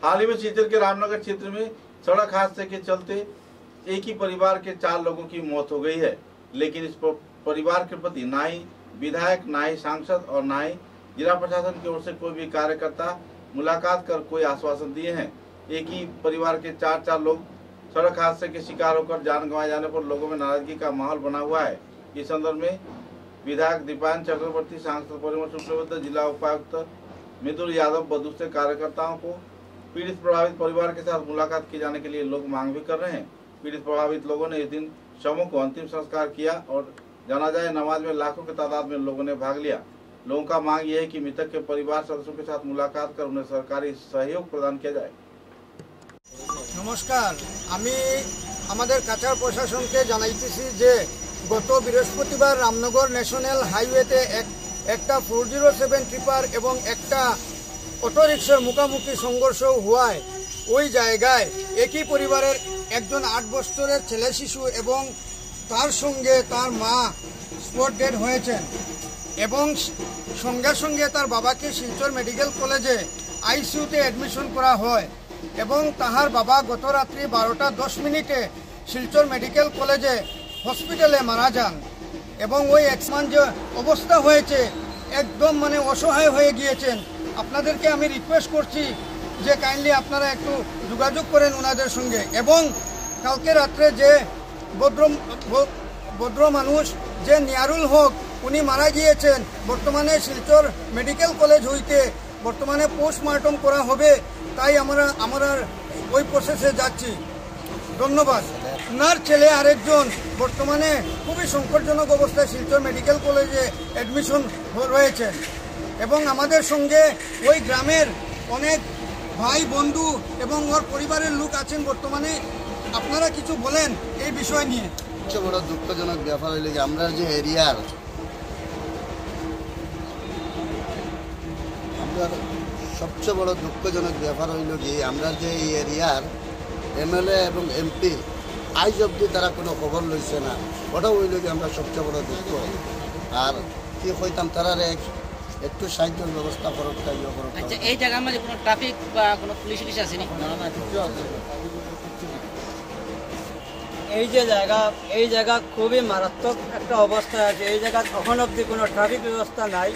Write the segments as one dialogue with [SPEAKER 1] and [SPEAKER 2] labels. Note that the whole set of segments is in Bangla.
[SPEAKER 1] हाल ही में सीकर के रामनगर क्षेत्र में सड़क हादसे के चलते एक ही परिवार के 4 लोगों की मौत हो गई है, लेकिन इस परिवार के प्रति ना ही विधायक, ना ही सांसद और ना ही जिला प्रशासन की ओर से कोई भी कार्यकर्ता मुलाकात कर कोई आश्वासन दिए हैं। एक ही परिवार के 4 लोग सड़क हादसे के शिकार होकर जान गंवाए जाने पर लोगों में नाराजगी का माहौल बना हुआ है। इस संदर्भ में विधायक दीपान चक्रवर्ती, सांसद परिमल शुक्लबैद्य, जिला उपायुक्त मृदुल यादव व दूसरे कार्यकर्ताओं को पीड़ित प्रभावित परिवार के साथ मुलाकात किए जाने के लिए लोग मांग भी कर रहे हैं। पीड़ित प्रभावित लोगों ने इस दिन शवों को अंतिम संस्कार किया और जनाजा नमाज में लाखों की तादाद में लोगों ने भाग लिया। लोगों का मांग यह है कि मृतक के परिवार सदस्यों के साथ मुलाकात कर उन्हें सरकारी सहयोग प्रदान किया जाए।
[SPEAKER 2] नमस्कार, आमी आमादेर काछाड़ प्रशासनके जानाइतेछि जे गत बृहस्पतिवार रामनगर न्याशनल हाईवेते एकटा 407 ट्रिपार एवं एकटा अटो रिक्शार मुखोमुखी संघर्ष हुआय ওই জায়গায় একই পরিবারের একজন 8 বছরের ছেলে শিশু এবং তার সঙ্গে তার মা স্পট ডেড হয়েছেন এবং সঙ্গে সঙ্গে তার বাবাকে শিলচর মেডিকেল কলেজে আইসিইউতে অ্যাডমিশন করা হয় এবং তাহার বাবা গত রাত্রি 12:10 শিলচর মেডিকেল কলেজে হসপিটালে মারা যান এবং ওই এক্সমান যে অবস্থা হয়েছে একদম মানে অসহায় হয়ে গিয়েছেন। আপনাদেরকে আমি রিকোয়েস্ট করছি যে কাইন্ডলি আপনারা একটু যোগাযোগ করেন ওনাদের সঙ্গে এবং কালকে রাত্রে যে ভদ্র মানুষ যে নিয়ারুল হক উনি মারা গিয়েছেন, বর্তমানে শিলচর মেডিকেল কলেজ হইতে বর্তমানে পোস্টমর্টম করা হবে, তাই আমরা ওই প্রসেসে যাচ্ছি। ধন্যবাদ। ওনার ছেলে আরেকজন বর্তমানে খুবই সংকটজনক অবস্থায় শিলচর মেডিকেল কলেজে অ্যাডমিশন রয়েছে এবং আমাদের সঙ্গে ওই গ্রামের অনেক ভাই বন্ধু এবং ওর পরিবারের লোক আছেন বর্তমানে। আপনারা কিছু বলেন এই বিষয় নিয়ে।
[SPEAKER 3] সবচেয়ে বড় দুঃখজনক ব্যাপার হইল যে আমরা যে এরিয়ার সবচেয়ে বড় দুঃখজনক ব্যাপার হইল কি আমরা যে এই এরিয়ার এমএলএ এবং এমপি আজ অব্দি তারা কোনো খবর লইছে না। ওটা হইল কি আমরা সবচেয়ে বড় দুঃখ। আর কি হইতাম তারা একটু সাহায্যের ব্যবস্থা করতে।
[SPEAKER 4] আচ্ছা, এই জায়গার মধ্যে কোনো ট্রাফিক বা কোনো পুলিশ আসেনি?
[SPEAKER 5] এই জায়গা খুবই মারাত্মক একটা অবস্থায় আছে। এই জায়গা এখন অবধি কোনো ট্রাফিক ব্যবস্থা নাই।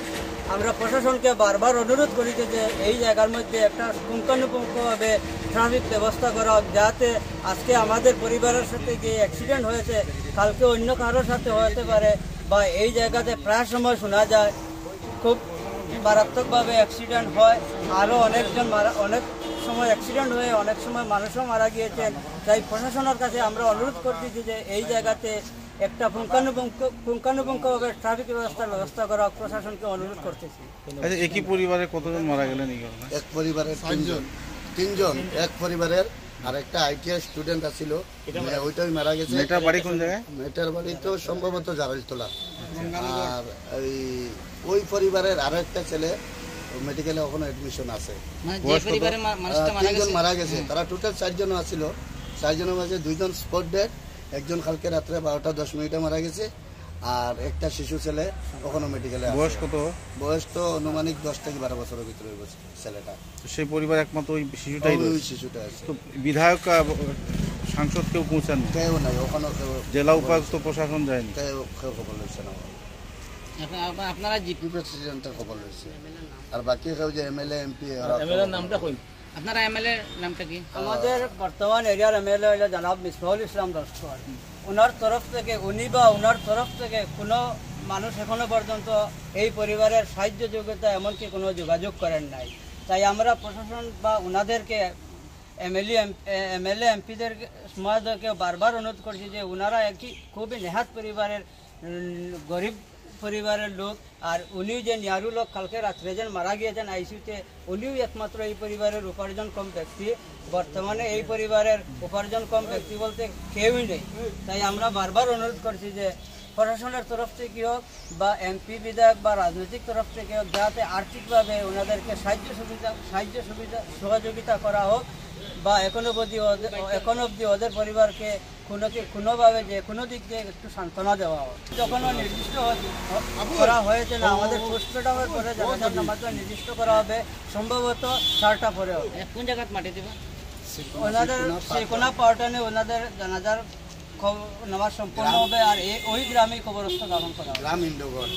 [SPEAKER 5] আমরা প্রশাসনকে বারবার অনুরোধ করি যে এই জায়গার মধ্যে একটা পুঙ্খানুপুঙ্খভাবে ট্রাফিক ব্যবস্থা করা হোক, যাতে আজকে আমাদের পরিবারের সাথে যে অ্যাক্সিডেন্ট হয়েছে কালকে অন্য কারোর সাথে হতে পারে, বা এই জায়গাতে প্রায় সময় শোনা যায় খুব মারাত্মকভাবে অ্যাক্সিডেন্ট হয়। আরও অনেক সময় অ্যাক্সিডেন্ট হয়ে অনেক সময় মানুষও মারা গিয়েছেন। তাই প্রশাসনের কাছে আমরা অনুরোধ করতেছি যে এই জায়গাতে একটা পুঙ্খানুপুঙ্খভাবে ট্রাফিক ব্যবস্থা করা প্রশাসনকে অনুরোধ করতেছি।
[SPEAKER 1] একই পরিবারে কতজন মারা গেলেন?
[SPEAKER 3] এক পরিবারের তিনজন। এক পরিবারের আর একটা আইটিআই স্টুডেন্ট আছিল, ওইটাই মারা গেছে।
[SPEAKER 1] মেয়েটার বাড়ি কোন জায়গায়?
[SPEAKER 3] মেয়েটার বাড়ি তো সম্ভবত জারালতলা। আর ওই পরিবারের আরো একটা ছেলে মেডিকেলে ওখানে অ্যাডমিশন আছে। তিনজন মারা গেছে। তারা টোটাল 4 জন আছিল। 4 জনের মাঝে 2 জন স্পট ডেড, একজন কালকে রাত্রে 12:10 মারা গেছে, আর একটা শিশু ছেলে ওখানে মেডিকেলে।
[SPEAKER 1] বয়স কত?
[SPEAKER 3] বয়স তো আনুমানিক 10 থেকে 12 বছরের ভিতরে ছেলেটা।
[SPEAKER 1] সেই পরিবার একমাত্র ওই শিশুটাই?
[SPEAKER 3] ওই শিশুটা আছে।
[SPEAKER 1] তো বিধায়ক, সাংসদ কেউ পৌঁছান?
[SPEAKER 3] কেউ নাই ওখানে।
[SPEAKER 1] জেলা উপায়ুক্ত প্রশাসন যায়নি?
[SPEAKER 3] কেউ খবর লইছে না।
[SPEAKER 4] আপনারা
[SPEAKER 3] জিপি প্রেসিডেন্টের খবর লইছে, আর বাকি কেউ যে এমএলএ এমপি।
[SPEAKER 4] এমএলএর নামটা কই? আপনারা এমএলএর নামটা কি?
[SPEAKER 5] আমাদের বর্তমান এরিয়ার এমএলএ হলো জনাব মিসবাহুল ইসলাম লস্কর। ওনার তরফ থেকে ওনার তরফ থেকে কোনো মানুষ এখনো পর্যন্ত এই পরিবারের সাহায্য যোগ্যতা এমনকি কোনো যোগাযোগ করেন নাই। তাই আমরা প্রশাসন বা ওনাদেরকে এমএলএ এমপিদের সমাজকে বারবার অনুরোধ করছি যে ওনারা একটি খুবই নেহাত পরিবারের গরিব পরিবারের লোক, আর উনি যে নিয়ারু লোক কালকে রাত্রে যেন মারা গিয়েছেন আইসিইউতে, উনিও একমাত্র এই পরিবারের উপার্জন কম ব্যক্তি। বর্তমানে এই পরিবারের উপার্জন কম ব্যক্তি বলতে কেউই নেই। তাই আমরা বারবার অনুরোধ করছি যে প্রশাসনের তরফ থেকে হোক বা এমপি বিধায়ক বা রাজনৈতিক তরফ থেকে হোক, যাতে আর্থিকভাবে ওনাদেরকে সহযোগিতা করা হোক, বা এখন অবধি ওদের পরিবারকে কোনোভাবে যে কোনো দিক দিয়ে একটু সান্ত্বনা দেওয়া হয়। যখন নির্দিষ্ট করা হয়েছে না, আমাদের পোস্টমর্টমের পরে জানাজার নামাজটা নির্দিষ্ট করা হবে সম্ভবত 4টা পরে হবে।
[SPEAKER 4] কোন জায়গায় মাটি দেবে?
[SPEAKER 5] ওনাদের শ্রীকোনা পাউটানে ওনাদের জানাজার নামাজ সম্পন্ন হবে, আর ওই গ্রামেই কবরস্থ দাফন করা হবে।
[SPEAKER 3] গ্রাম ইন্ডোগড়।